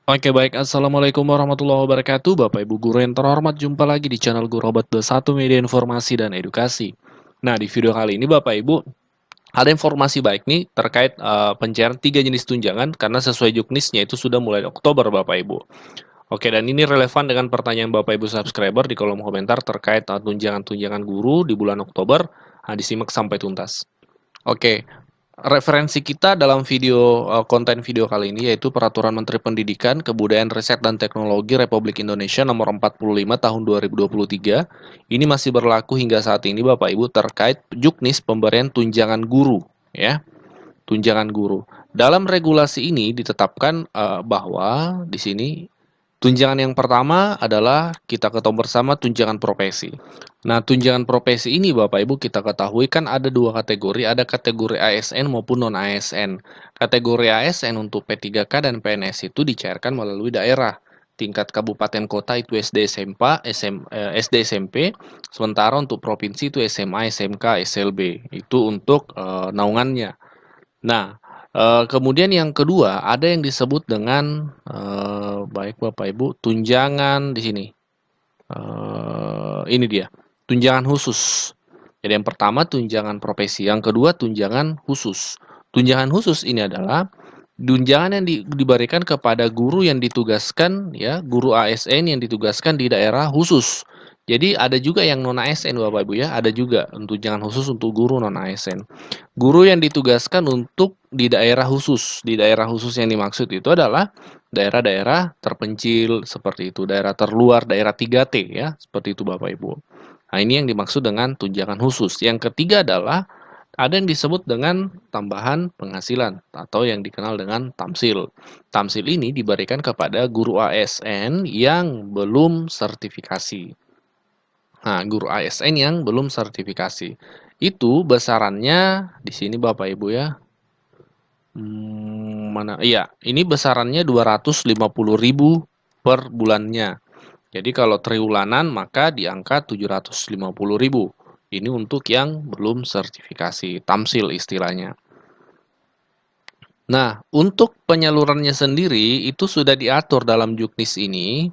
Oke baik, Assalamualaikum warahmatullahi wabarakatuh Bapak Ibu Guru yang terhormat, jumpa lagi di channel Guru Robot Satu Media Informasi dan Edukasi. Nah, di video kali ini Bapak Ibu ada informasi baik nih terkait pencairan 3 jenis tunjangan karena sesuai juknisnya itu sudah mulai Oktober Bapak Ibu. Oke, dan ini relevan dengan pertanyaan Bapak Ibu subscriber di kolom komentar terkait tunjangan-tunjangan guru di bulan Oktober. Nah, disimak sampai tuntas. Oke, referensi kita dalam konten video kali ini yaitu Peraturan Menteri Pendidikan, Kebudayaan, Riset, dan Teknologi Republik Indonesia Nomor 45 Tahun 2023. Ini masih berlaku hingga saat ini Bapak Ibu terkait juknis pemberian tunjangan guru, ya. Tunjangan guru. Dalam regulasi ini ditetapkan bahwa di sini tunjangan yang pertama adalah kita ketahui bersama tunjangan profesi. Nah, tunjangan profesi ini Bapak Ibu kita ketahui kan ada dua kategori, ada kategori ASN maupun non-ASN. Kategori ASN untuk P3K dan PNS itu dicairkan melalui daerah. Tingkat kabupaten kota itu SD SD SMP, sementara untuk provinsi itu SMA, SMK, SLB. Itu untuk naungannya. Nah, kemudian yang kedua, ada yang disebut dengan, baik Bapak Ibu, tunjangan di sini. Ini dia, tunjangan khusus. Jadi yang pertama tunjangan profesi, yang kedua tunjangan khusus. Tunjangan khusus ini adalah tunjangan yang diberikan kepada guru yang ditugaskan, ya, guru ASN yang ditugaskan di daerah khusus. Jadi ada juga yang non ASN Bapak Ibu ya, ada juga tunjangan khusus untuk guru non ASN. Guru yang ditugaskan untuk di daerah khusus. Di daerah khusus yang dimaksud itu adalah daerah-daerah terpencil seperti itu, daerah terluar, daerah 3T ya, seperti itu Bapak Ibu. Nah, ini yang dimaksud dengan tunjangan khusus. Yang ketiga adalah ada yang disebut dengan tambahan penghasilan atau yang dikenal dengan tamsil. Tamsil ini diberikan kepada guru ASN yang belum sertifikasi. Nah, guru ASN yang belum sertifikasi. Itu besarannya di sini Bapak Ibu ya. Mana? Iya, ini besarannya 250.000 per bulannya. Jadi kalau triwulanan maka di angka 750.000. Ini untuk yang belum sertifikasi, tamsil istilahnya. Nah, untuk penyalurannya sendiri itu sudah diatur dalam juknis ini.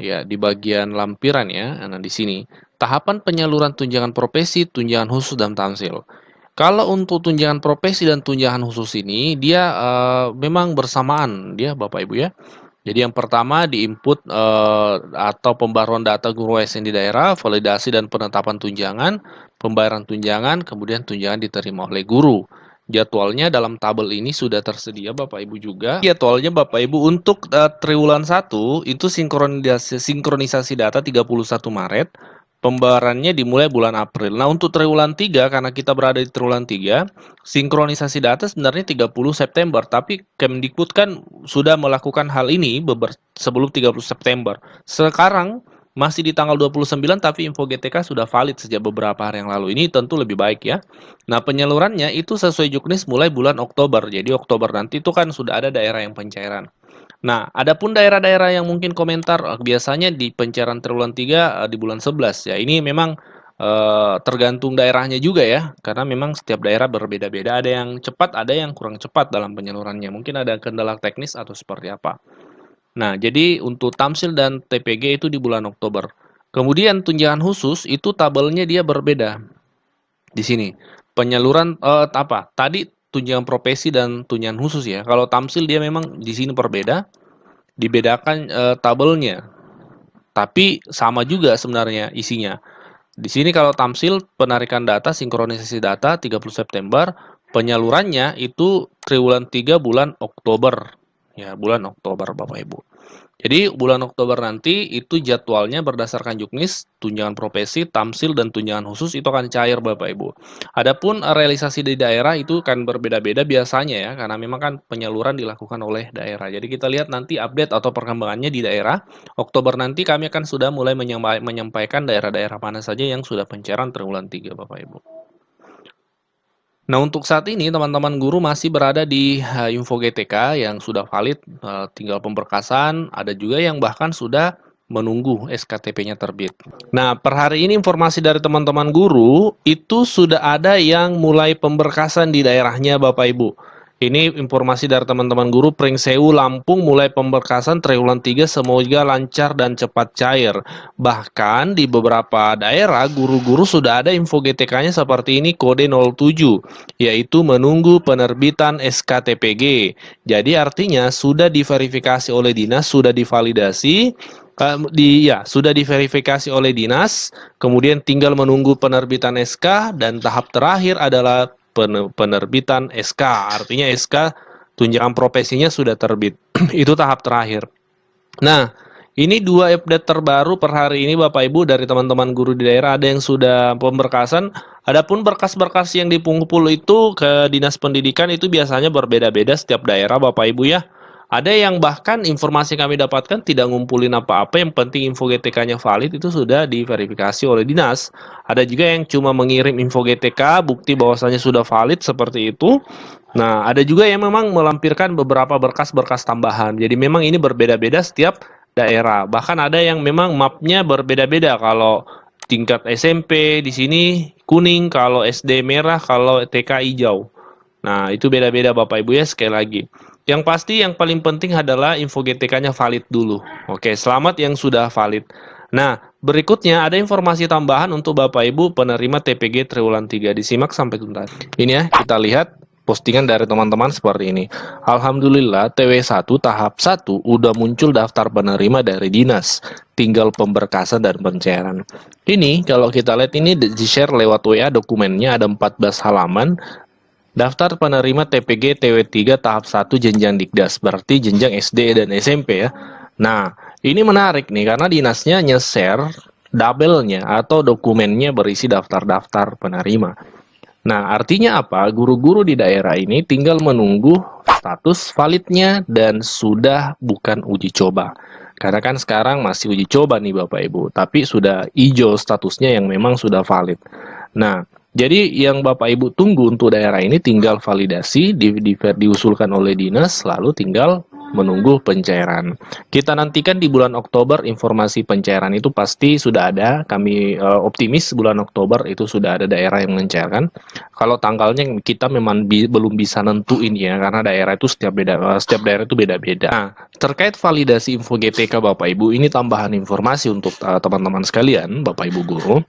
Ya, di bagian lampiran ya. Nah, di sini. Tahapan penyaluran tunjangan profesi, tunjangan khusus, dan tamsil. Kalau untuk tunjangan profesi dan tunjangan khusus ini, dia memang bersamaan, dia Bapak Ibu ya. Jadi yang pertama di-input atau pembaruan data guru ASN di daerah, validasi dan penetapan tunjangan, pembayaran tunjangan, kemudian tunjangan diterima oleh guru. Jadwalnya dalam tabel ini sudah tersedia Bapak Ibu juga. Jadwalnya Bapak Ibu untuk triwulan 1 itu sinkronisasi data 31 Maret. Pembayarannya dimulai bulan April. Nah, untuk triwulan 3 karena kita berada di triwulan 3, sinkronisasi data sebenarnya 30 September, tapi Kemdikbud kan sudah melakukan hal ini sebelum 30 September. Sekarang masih di tanggal 29 tapi info GTK sudah valid sejak beberapa hari yang lalu. Ini tentu lebih baik ya. Nah, penyalurannya itu sesuai juknis mulai bulan Oktober. Jadi Oktober nanti itu kan sudah ada daerah yang pencairan. Nah, adapun daerah-daerah yang mungkin komentar biasanya di pencairan triwulan 3 di bulan 11 ya. Ini memang tergantung daerahnya juga ya, karena memang setiap daerah berbeda-beda. Ada yang cepat, ada yang kurang cepat dalam penyalurannya. Mungkin ada kendala teknis atau seperti apa. Nah, jadi untuk tamsil dan TPG itu di bulan Oktober. Kemudian tunjangan khusus itu tabelnya dia berbeda. Di sini penyaluran apa? Tadi tunjangan profesi dan tunjangan khusus ya. Kalau tamsil dia memang di sini berbeda, dibedakan tabelnya. Tapi sama juga sebenarnya isinya. Di sini kalau tamsil penarikan data, sinkronisasi data 30 September, penyalurannya itu triwulan 3 bulan Oktober. Ya, bulan Oktober Bapak Ibu. Jadi bulan Oktober nanti itu jadwalnya berdasarkan juknis, tunjangan profesi, tamsil, dan tunjangan khusus itu akan cair Bapak Ibu. Adapun realisasi di daerah itu kan berbeda-beda biasanya ya, karena memang kan penyaluran dilakukan oleh daerah. Jadi kita lihat nanti update atau perkembangannya di daerah. Oktober nanti kami akan sudah mulai menyampaikan daerah-daerah mana saja yang sudah pencairan triwulan 3 Bapak Ibu. Nah, untuk saat ini teman-teman guru masih berada di info GTK yang sudah valid, tinggal pemberkasan, ada juga yang bahkan sudah menunggu SKTP-nya terbit. Nah, per hari ini informasi dari teman-teman guru, itu sudah ada yang mulai pemberkasan di daerahnya Bapak Ibu. Ini informasi dari teman-teman guru Pringsewu Lampung mulai pemberkasan triwulan 3 semoga lancar dan cepat cair. Bahkan di beberapa daerah guru-guru sudah ada info GTK-nya seperti ini kode 07, yaitu menunggu penerbitan SKTPG. Jadi artinya sudah diverifikasi oleh dinas, sudah divalidasi, sudah diverifikasi oleh dinas, kemudian tinggal menunggu penerbitan SK, dan tahap terakhir adalah penerbitan SK, artinya SK tunjangan profesinya sudah terbit. Itu tahap terakhir. Nah, ini 2 update terbaru per hari ini Bapak Ibu dari teman-teman guru di daerah, ada yang sudah pemberkasan, adapun berkas-berkas yang dikumpul itu ke Dinas Pendidikan itu biasanya berbeda-beda setiap daerah Bapak Ibu ya. Ada yang bahkan informasi kami dapatkan tidak ngumpulin apa-apa, yang penting info GTK-nya valid itu sudah diverifikasi oleh dinas. Ada juga yang cuma mengirim info GTK, bukti bahwasanya sudah valid seperti itu. Nah, ada juga yang memang melampirkan beberapa berkas-berkas tambahan. Jadi memang ini berbeda-beda setiap daerah. Bahkan ada yang memang mapnya berbeda-beda. Kalau tingkat SMP di sini kuning, kalau SD merah, kalau TK hijau. Nah, itu beda-beda Bapak Ibu ya, sekali lagi. Yang pasti yang paling penting adalah info GTK-nya valid dulu. Oke, selamat yang sudah valid. Nah, berikutnya ada informasi tambahan untuk Bapak Ibu penerima TPG triwulan 3. Disimak sampai tuntas. Ini ya, kita lihat postingan dari teman-teman seperti ini. Alhamdulillah TW1 tahap 1 udah muncul daftar penerima dari dinas. Tinggal pemberkasan dan pencairan. Ini kalau kita lihat ini di-share lewat WA, dokumennya ada 14 halaman. Daftar penerima TPG TW3 tahap 1 jenjang Dikdas, berarti jenjang SD dan SMP ya. Nah, ini menarik nih karena dinasnya nge-share dabelnya atau dokumennya berisi daftar-daftar penerima. Nah, artinya apa? Guru-guru di daerah ini tinggal menunggu status validnya dan sudah bukan uji coba. Karena kan sekarang masih uji coba nih Bapak Ibu, tapi sudah hijau statusnya yang memang sudah valid. Nah, jadi yang Bapak Ibu tunggu untuk daerah ini tinggal validasi, diusulkan oleh dinas, lalu tinggal menunggu pencairan. Kita nantikan di bulan Oktober informasi pencairan itu pasti sudah ada. Kami optimis bulan Oktober itu sudah ada daerah yang mencairkan. Kalau tanggalnya kita memang belum bisa nentuin ya, karena daerah itu setiap daerah itu beda-beda. Nah, terkait validasi info GTK Bapak Ibu, ini tambahan informasi untuk teman-teman sekalian, Bapak Ibu guru.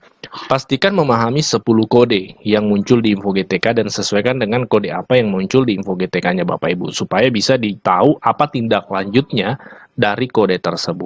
Pastikan memahami 10 kode yang muncul di info GTK dan sesuaikan dengan kode apa yang muncul di info GTK-nya Bapak Ibu supaya bisa ditahu apa tindak lanjutnya dari kode tersebut.